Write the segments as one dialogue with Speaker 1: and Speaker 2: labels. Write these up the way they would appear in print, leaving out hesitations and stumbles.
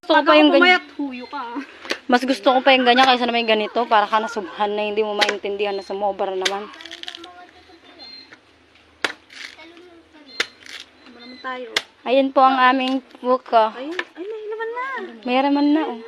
Speaker 1: gusto ko pa yung ganyan.
Speaker 2: Huyo ka.
Speaker 1: Mas gusto ko pa yung ganyan kaysa na may ganito para ka nasubhan na hindi mo maintindihan na sumobra naman.
Speaker 2: Ano naman tayo?
Speaker 1: Ayan po ang aming buko.
Speaker 2: Ayun, ay may laman na.
Speaker 1: Mayroon na oh.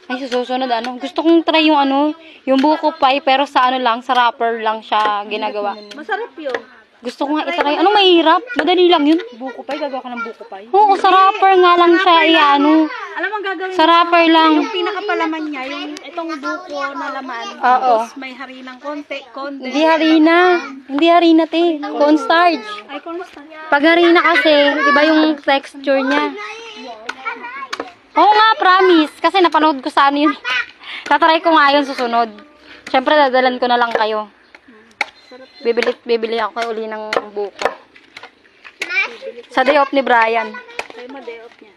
Speaker 1: Ay, susunod ano. Gusto kong try yung ano, yung buko pie pero sa ano lang, sa wrapper lang siya ginagawa.
Speaker 2: Masarap yun.
Speaker 1: Gusto ko nga itry. Ano mahirap? Madali lang yun.
Speaker 2: Buko pie, gagawa ka ng buko pie.
Speaker 1: Oo, sa wrapper nga lang siya i-ano.
Speaker 2: Alam mo ang gagawin
Speaker 1: Sa wrapper lang.
Speaker 2: yung pinakapalaman niya, yung itong buko na laman.
Speaker 1: Oo.
Speaker 2: Tapos may harinang konti.
Speaker 1: Hindi harina. Hindi harina, te. Cornstarch.
Speaker 2: Ay, kung basta.
Speaker 1: Pag harina kasi, iba yung texture niya. Oo nga, promise. Kasi napanood ko sa ano yun. Tatry ko nga yun susunod. Siyempre, dadalan ko na lang kayo. Bibili ako kayo uli ng buko. Sa day off ni Brian.
Speaker 2: Ay, ma-day off niya.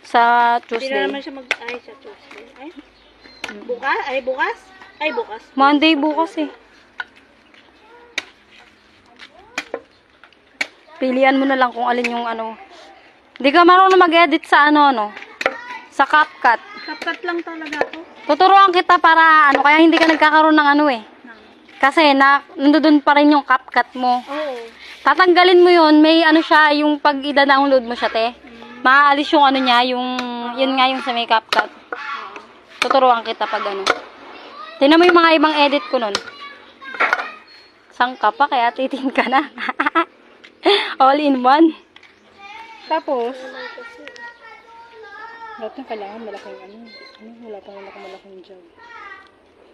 Speaker 1: Sa
Speaker 2: Hindi na
Speaker 1: Tuesday.
Speaker 2: naman siya ay, sa Tuesday. Ay, bukas? Ay, bukas? Ay, bukas.
Speaker 1: Monday bukas eh. Pilian mo na lang kung alin yung ano. Hindi ka marunong mag-edit sa ano. Sa CapCut.
Speaker 2: CapCut lang talaga ako.
Speaker 1: Tuturuan kita para ano, kaya hindi ka nagkakaroon ng ano eh. Kasi nandoon pa rin yung CapCut mo.
Speaker 2: Oo.
Speaker 1: Tatanggalin mo yun, may ano siya, yung pag i-download mo siya, te. Maaalis yung ano niya, yun nga yung sa may CapCut. Tuturuan kita pag ano. Tingnan mo yung mga ibang edit ko nun. Sangka pa, kaya titin ka na. All in one.
Speaker 2: Tapos, lahat ng kailangan malaking wala pang malaking job.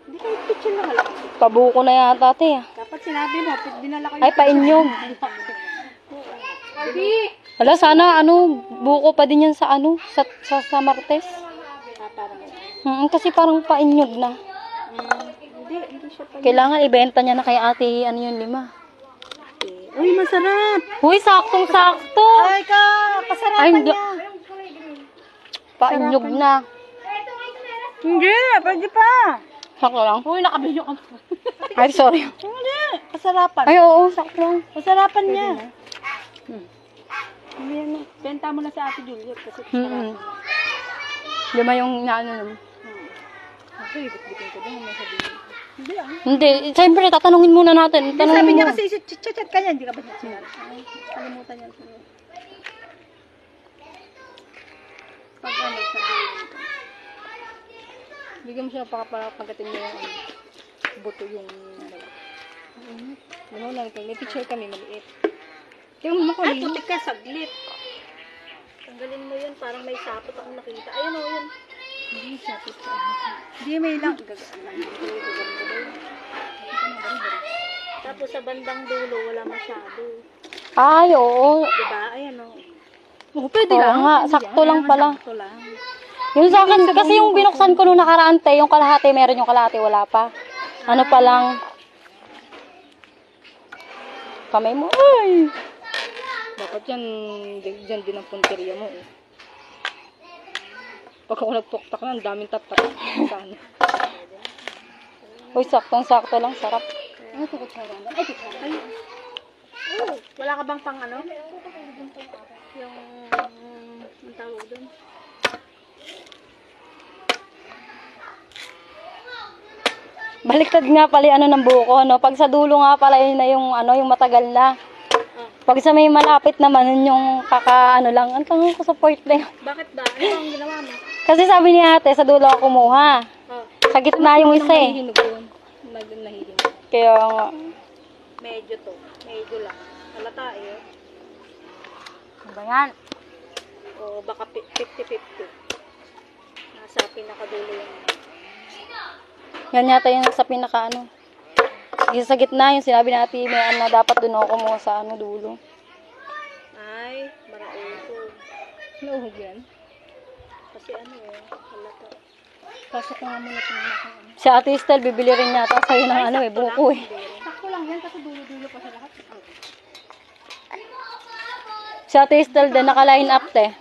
Speaker 2: Hindi kayo kitchen na malaki.
Speaker 1: Pabuko na yata, te.
Speaker 2: Dapat sinabi mo, dinala kayo.
Speaker 1: Ay, painyog. Hala, sana buko pa din yan sa sa Martes. Kasi parang painyog na.
Speaker 2: Hindi siya pa.
Speaker 1: Kailangan ibenta niya na kay ate, yun, 5.
Speaker 2: Uy, masarap.
Speaker 1: Uy, saktong-sakto.
Speaker 2: Ay ka, pasarapan
Speaker 1: Ay, hindi.
Speaker 2: niya.
Speaker 1: Painyog na.
Speaker 2: Hindi, pwede pa.
Speaker 1: Sakto lang.
Speaker 2: Uy, nakabili ka.
Speaker 1: Ay, sorry.
Speaker 2: Hindi, pasarapan.
Speaker 1: Ay, oo, sakto lang.
Speaker 2: Pasarapan niya. Hindi yan. Benta mo na sa Ate Juliet kasi pasarapan.
Speaker 1: 5 yung naano nun.
Speaker 2: Okay, bitbitin ko din. Hindi ah.
Speaker 1: Hindi, siyempre, tatanungin muna natin.
Speaker 2: Sabi
Speaker 1: Tanungin
Speaker 2: niya
Speaker 1: mo.
Speaker 2: kasi chat ka niya, hindi ka ba niya sinabi? Ay, kalimutan niya. Pag ano, sabihin ko.
Speaker 1: Bigyan mo siya pagkatin mo yung buto yung ano lang, may picture kami maliit. Tingnan mo ko
Speaker 2: Ay, putik ka, saglit. Tanggalin mo yun, parang may sapot akong nakita. Ayun o, yun.
Speaker 1: Hindi sapot ka.
Speaker 2: Hindi, may lang. Tapos sa bandang dulo, wala masyado.
Speaker 1: Ay, oo.
Speaker 2: Diba? Ayan o.
Speaker 1: Pwede lang. Nga, sakto lang pala.
Speaker 2: Sakto lang.
Speaker 1: Yung sa akin, kasi yung binuksan ko nung nakaraan, te, yung kalahati, meron yung kalahati, wala pa. Ano pa lang. Kamay mo. Ay!
Speaker 2: Dapat dyan din ang punteriya mo eh. Pag ako nagtuktak na, ang daming tatak. Saan?
Speaker 1: Uy, saktong-sakto lang, sarap.
Speaker 2: Ay, kukutsara. Ay, kukutsara. Ay. Oh, wala ka bang pang ano? Yung, ang tawag doon?
Speaker 1: Baliktad nga pala yung ano ng buko, no? Pag sa dulo nga pala yun na yung, yung matagal na. Pag sa may malapit naman, yun yung lang. Ang tanong ko sa point na yun.
Speaker 2: Bakit ba? Ano ang ginawa mo?
Speaker 1: Kasi sabi ni ate, sa dulo ako kumuha.
Speaker 2: Oh.
Speaker 1: Sa gitna yung isa eh.
Speaker 2: Nahihinog yun. Nahihinog.
Speaker 1: Kaya nga.
Speaker 2: Medyo to. Medyo lang. Halata eh.
Speaker 1: Ano ba yan?
Speaker 2: O baka 50-50. Nasa pinakadulo yung
Speaker 1: Yan yata yung sa pinaka Yung sa gitna, yung sinabi natin, may dapat dun ako kumuha sa dulo.
Speaker 2: ay, marauhog.
Speaker 1: Nauhog yan?
Speaker 2: Kasi halata.
Speaker 1: Pasok ko nga muna ito Si Ate Estel, bibili rin yata sa'yo ng buko eh.
Speaker 2: Sakto lang yan kasi dulo-dulo pa sa lahat.
Speaker 1: Si Ate Estel din, naka-line up te.